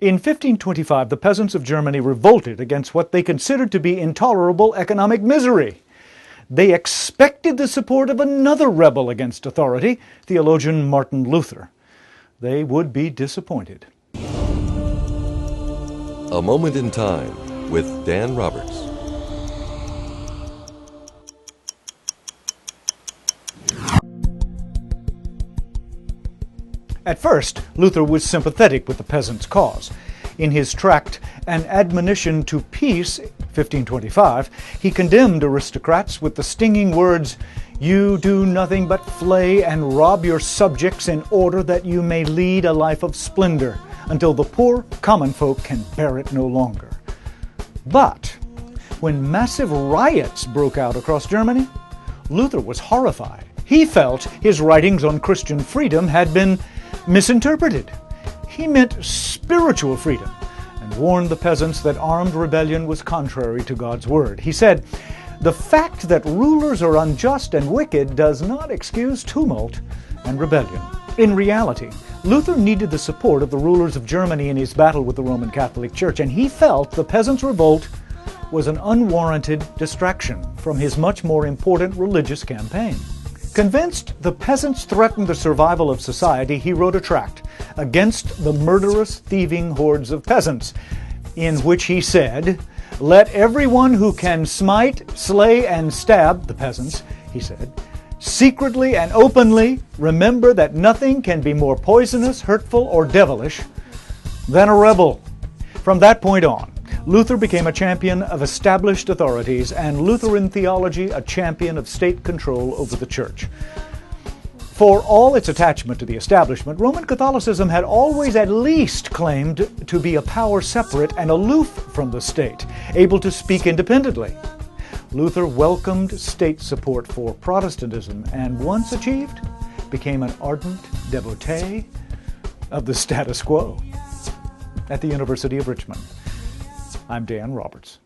In 1525, the peasants of Germany revolted against what they considered to be intolerable economic misery. They expected the support of another rebel against authority, theologian Martin Luther. They would be disappointed. A Moment in Time with Dan Roberts. At first, Luther was sympathetic with the peasants' cause. In his tract, An Admonition to Peace, 1525, he condemned aristocrats with the stinging words, "You do nothing but flay and rob your subjects in order that you may lead a life of splendor, until the poor common folk can bear it no longer." But when massive riots broke out across Germany, Luther was horrified. He felt his writings on Christian freedom had been misinterpreted. He meant spiritual freedom and warned the peasants that armed rebellion was contrary to God's word. He said, "The fact that rulers are unjust and wicked does not excuse tumult and rebellion." In reality, Luther needed the support of the rulers of Germany in his battle with the Roman Catholic Church, and he felt the peasants' revolt was an unwarranted distraction from his much more important religious campaign. Convinced the peasants threatened the survival of society, he wrote a tract against the murderous, thieving hordes of peasants, in which he said, "Let everyone who can smite, slay, and stab the peasants," he said, "secretly and openly remember that nothing can be more poisonous, hurtful, or devilish than a rebel." From that point on, Luther became a champion of established authorities, and Lutheran theology a champion of state control over the church. For all its attachment to the establishment, Roman Catholicism had always at least claimed to be a power separate and aloof from the state, able to speak independently. Luther welcomed state support for Protestantism, and once achieved, became an ardent devotee of the status quo. At the University of Richmond, I'm Dan Roberts.